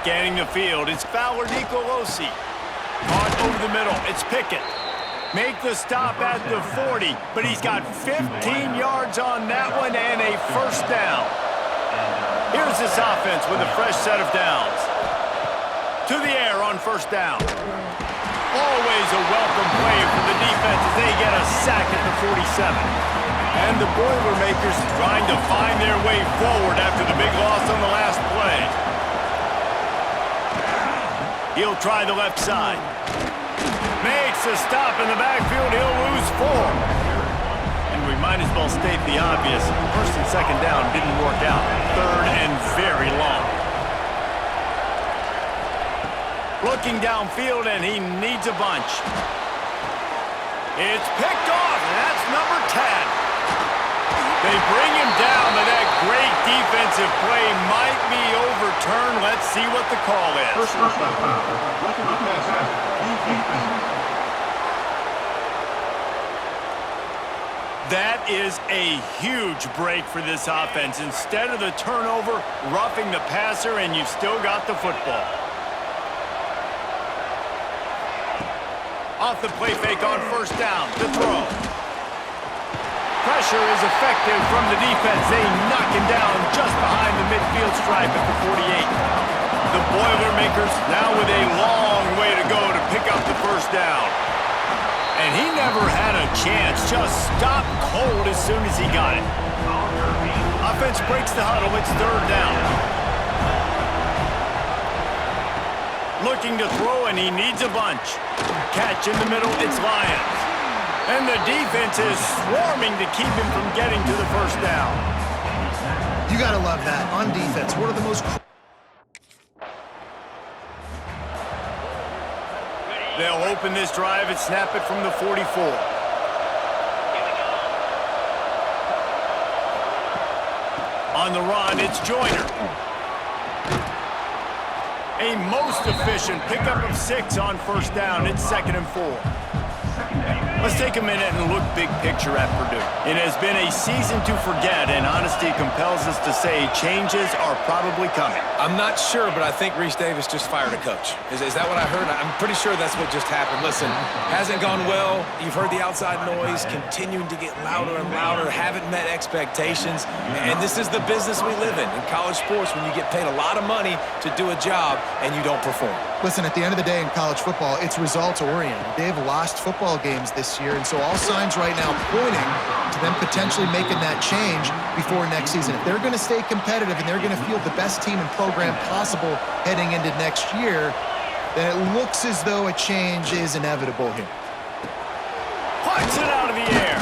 Scanning the field, it's Fowler Nicolosi. Caught over the middle, it's Pickett. Make the stop at the 40, but he's got 15 yards on that one and a first down. Here's this offense with a fresh set of downs. To the air on first down. Always a welcome play for the defense as they get a sack at the 47. And the Boilermakers trying to find their way forward after the big loss on the last play. He'll try the left side. Makes a stop in the backfield. He'll lose 4. And we might as well state the obvious. First and second down didn't work out. Third and very long. Looking downfield, and he needs a bunch. It's picked off, and that's number 10. They bring him down, but that great defensive play might be overturned. Let's see what the call is. That is a huge break for this offense. Instead of the turnover, roughing the passer, and you've still got the football. Off the play fake on first down, the throw. Pressure is effective from the defense. They knock him down just behind the midfield stripe at the 48. The Boilermakers now with a long way to go to pick up the first down. And he never had a chance, just stopped cold as soon as he got it. Offense breaks the huddle, it's third down. Looking to throw, and he needs a bunch. Catch in the middle, it's Lions. And the defense is swarming to keep him from getting to the first down. You got to love that. On defense, one of the most... They'll open this drive and snap it from the 44. On the run, it's Joyner. A most efficient pickup of 6 on first down. It's 2nd and 4. Let's take a minute and look big picture at Purdue. It has been a season to forget, and honesty compels us to say changes are probably coming. I'm not sure, but I think Reese Davis just fired a coach. Is that what I heard? I'm pretty sure that's what just happened. Listen, hasn't gone well. You've heard the outside noise, continuing to get louder and louder, haven't met expectations. And this is the business we live in college sports, when you get paid a lot of money to do a job and you don't perform. Listen, at the end of the day in college football, it's results-oriented. They've lost football games this year, and so all signs right now pointing to them potentially making that change before next season. If they're going to stay competitive and they're going to field the best team and program possible heading into next year, then it looks as though a change is inevitable here. Puts it out of the air.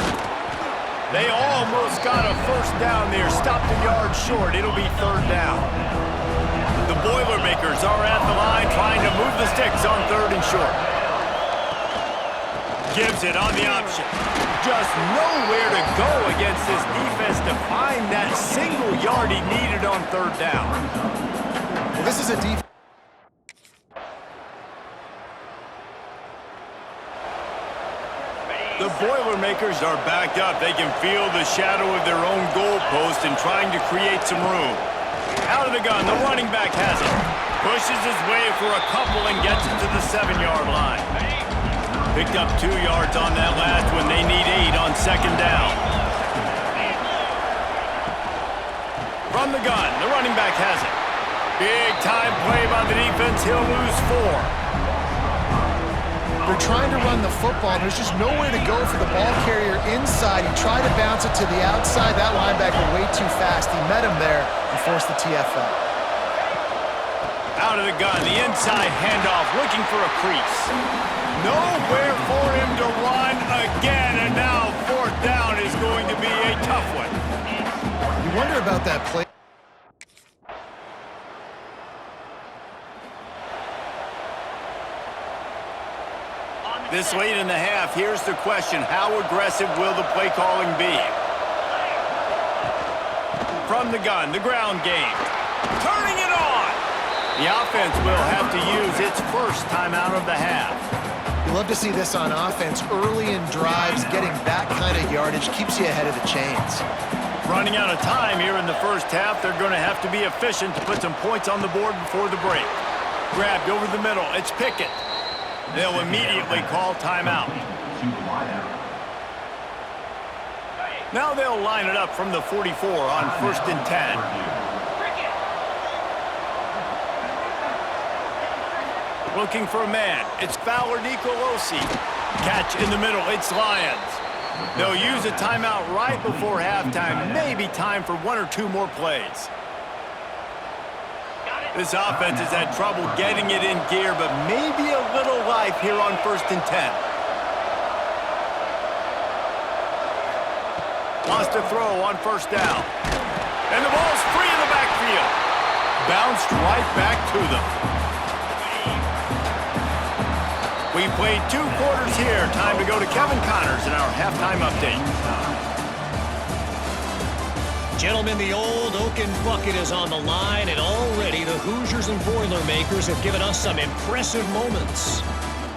They almost got a first down there. Stopped a yard short. It'll be third down. The Boilermakers are at the line trying to move the sticks on third and short. Gives it on the option. Just nowhere to go against this defense to find that single yard he needed on third down. Well, this is a defense. The Boilermakers are backed up. They can feel the shadow of their own goalpost and trying to create some room. Out of the gun, the running back has it. Pushes his way for a couple and gets it to the 7-yard line. Picked up 2 yards on that last one. They need 8 on second down. From the gun, the running back has it. Big time play by the defense. He'll lose 4. They're trying to run the football. There's just nowhere to go for the ball carrier inside. He tried to bounce it to the outside. That linebacker way too fast. He met him there and forced the TFL. Out of the gun, the inside handoff, looking for a crease. Nowhere for him to run again, and now fourth down is going to be a tough one. You wonder about that play. This late in the half, here's the question. How aggressive will the play calling be? From the gun, the ground game. Turning it on! The offense will have to use its first timeout of the half. You love to see this on offense. Early in drives, getting that kind of yardage keeps you ahead of the chains. Running out of time here in the first half. They're going to have to be efficient to put some points on the board before the break. Grabbed over the middle. It's Pickett. They'll immediately call timeout. Now they'll line it up from the 44 on 1st and 10. Looking for a man. It's Fowler Nicolosi. Catch in the middle. It's Lions. They'll use a timeout right before halftime. Maybe time for 1 or 2 more plays. This offense has had trouble getting it in gear, but maybe a little life here on 1st and 10. Wants to throw on 1st down. And the ball's free in the backfield. Bounced right back to them. We've played 2 quarters here. Time to go to Kevin Connors in our halftime update. Gentlemen, the old Oaken bucket is on the line, and already the Hoosiers and Boilermakers have given us some impressive moments.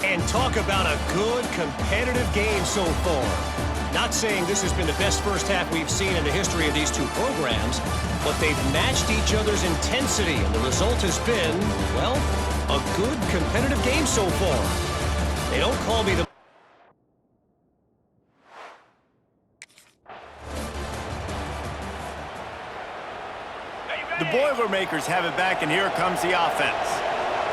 And talk about a good, competitive game so far. Not saying this has been the best first half we've seen in the history of these 2 programs, but they've matched each other's intensity, and the result has been, well, a good, competitive game so far. They don't call me the... The Boilermakers have it back, and here comes the offense.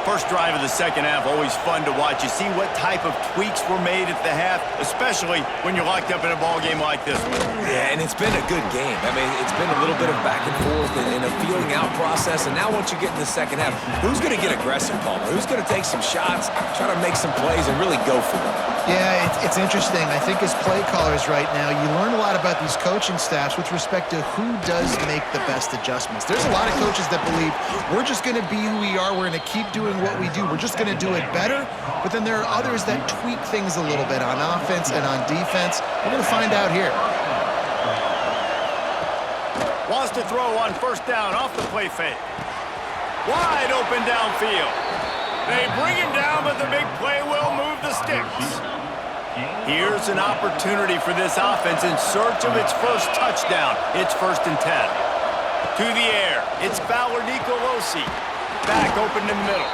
First drive of the second half, always fun to watch. You see what type of tweaks were made at the half, especially when you're locked up in a ball game like this one. Yeah, and it's been a good game. I mean, it's been a little bit of back and forth and a feeling out process. And now once you get in the second half, who's going to get aggressive, Palmer? Who's going to take some shots, try to make some plays, and really go for them? Yeah, it's interesting. I think as play callers right now, you learn a lot about these coaching staffs with respect to who does make the best adjustments. There's a lot of coaches that believe we're just going to be who we are. We're going to keep doing what we do. We're just going to do it better. But then there are others that tweak things a little bit on offense and on defense. We're going to find out here. Wants to throw on 1st down off the play fake. Wide open downfield. They bring him down, but the big play will move the sticks. Here's an opportunity for this offense in search of its first touchdown. It's 1st and 10. To the air. It's Fowler Nicolosi. Back open in the middle.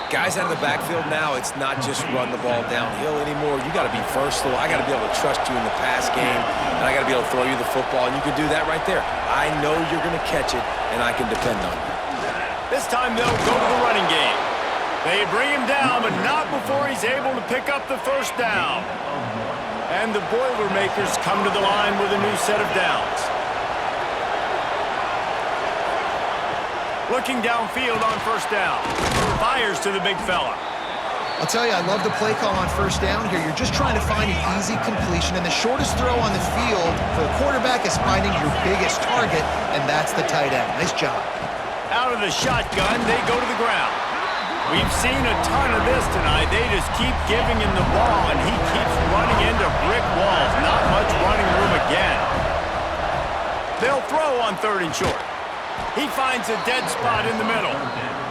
Guys out of the backfield now, it's not just run the ball downhill anymore. You got to be versatile. I got to be able to trust you in the pass game, and I got to be able to throw you the football, and you can do that right there. I know you're going to catch it, and I can depend on you. This time they'll go to the running game. They bring him down, but not before he's able to pick up the 1st down. And the Boilermakers come to the line with a new set of downs. Looking downfield on 1st down. Fires to the big fella. I'll tell you, I love the play call on 1st down here. You're just trying to find an easy completion, and the shortest throw on the field for a quarterback is finding your biggest target, and that's the tight end. Nice job. Out of the shotgun, they go to the ground. We've seen a ton of this tonight. They just keep giving him the ball, and he keeps running into brick walls. Not much running room again. They'll throw on 3rd and short. He finds a dead spot in the middle.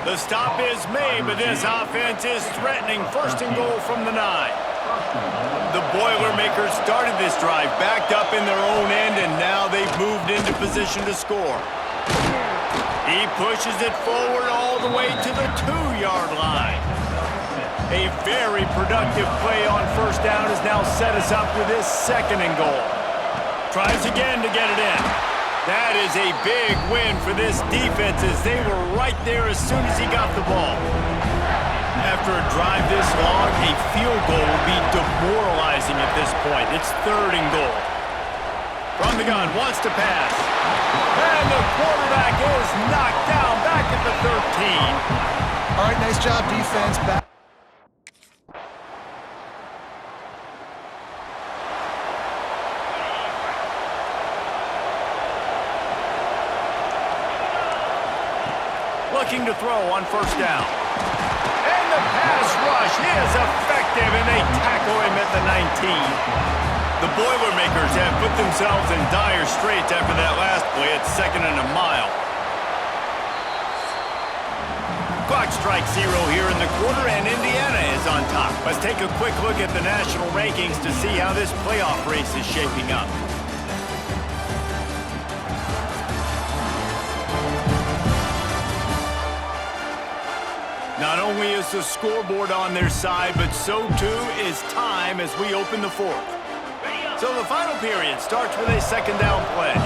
The stop is made, but this offense is threatening 1st and goal from the 9. The Boilermakers started this drive backed up in their own end, and now they've moved into position to score. He pushes it forward all the way to the 2-yard line. A very productive play on 1st down has now set us up with this 2nd and goal. Tries again to get it in. That is a big win for this defense as they were right there as soon as he got the ball. After a drive this long, a field goal will be demoralizing at this point. It's 3rd and goal. From the gun, wants to pass. And the quarterback is knocked down back at the 13. All right, nice job, defense. Back. Looking to throw on 1st down. And the pass rush is effective, and they tackle him at the 19. The Boilermakers have put themselves in dire straits after that last play at 2nd and a mile. Clock strikes 0 here in the quarter, and Indiana is on top. Let's take a quick look at the national rankings to see how this playoff race is shaping up. Not only is the scoreboard on their side, but so too is time as we open the fourth. So the final period starts with a second down play.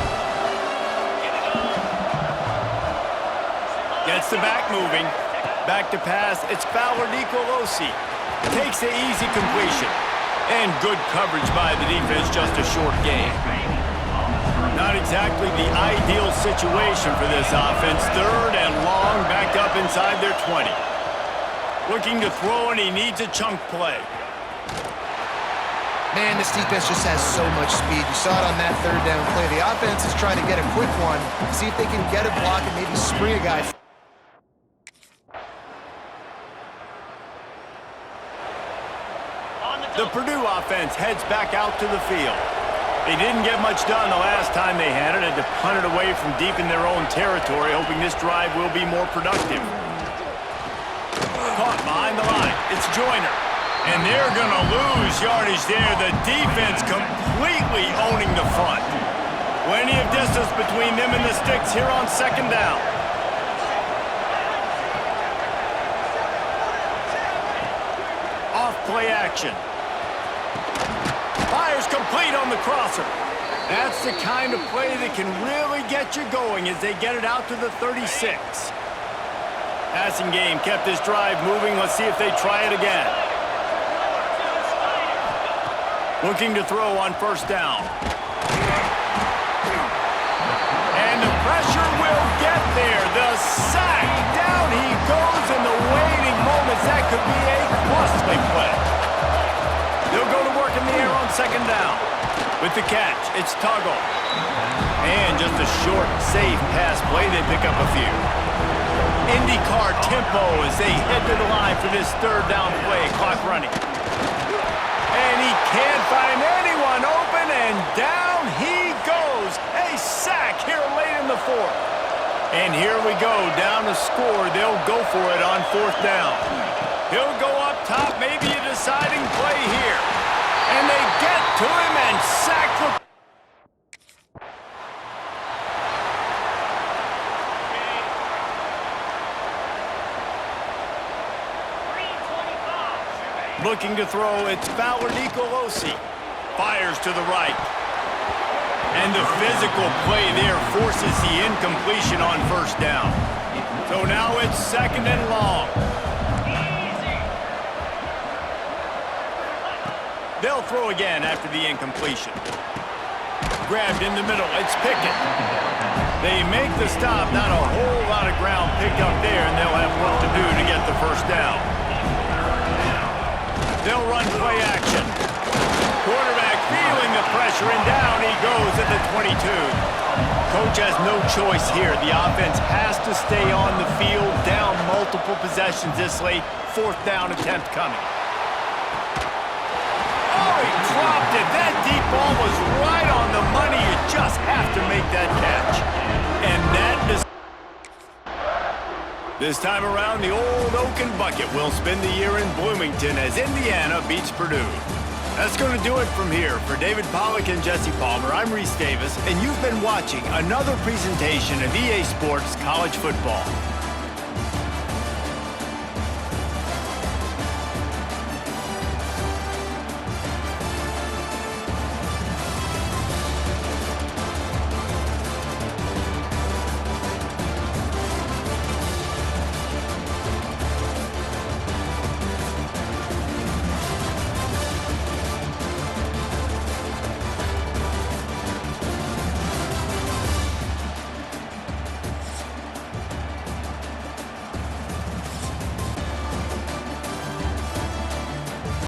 Gets the back moving. Back to pass. It's Fowler Nicolosi. Takes the easy completion. And good coverage by the defense, just a short gain. Not exactly the ideal situation for this offense. Third and long, back up inside their 20. Looking to throw, and he needs a chunk play. Man, this defense just has so much speed. You saw it on that third down play. The offense is trying to get a quick one, see if they can get a block and maybe spring a guy. The Purdue offense heads back out to the field. They didn't get much done the last time they had it. Had to punt it away from deep in their own territory, hoping this drive will be more productive. Caught behind the line. It's Joyner. And they're going to lose yardage there. The defense completely owning the front. Plenty of distance between them and the sticks here on second down. Off play action. Fires complete on the crosser. That's the kind of play that can really get you going as they get it out to the 36. Passing game kept this drive moving. Let's see if they try it again. Looking to throw on first down. And the pressure will get there. The sack. Down he goes in the waiting moments. That could be a costly play. They'll go to work in the air on second down. With the catch, it's Tuggle. And just a short, safe pass play. They pick up a few. IndyCar tempo as they head to the line for this third down play. Clock running. And he can't find anyone open, and down he goes. A sack here late in the fourth. And here we go, down to score. They'll go for it on fourth down. He'll go up top, maybe a deciding play here. And they get to him and sack the... Looking to throw, it's Fowler Nicolosi. Fires to the right. And the physical play there forces the incompletion on first down. So now it's second and long. They'll throw again after the incompletion. Grabbed in the middle, it's Pickett. They make the stop, not a whole lot of ground picked up there, and they'll have work to do to get the first down. They'll run play action. Quarterback feeling the pressure, and down he goes at the 22. Coach has no choice here. The offense has to stay on the field, down multiple possessions this late. Fourth down attempt coming. Oh, he dropped it. That deep ball was right on the money. You just have to make that catch. And that is... This time around, the old Oaken Bucket will spend the year in Bloomington as Indiana beats Purdue. That's going to do it from here. For David Pollack and Jesse Palmer, I'm Reese Davis, and you've been watching another presentation of EA Sports College Football.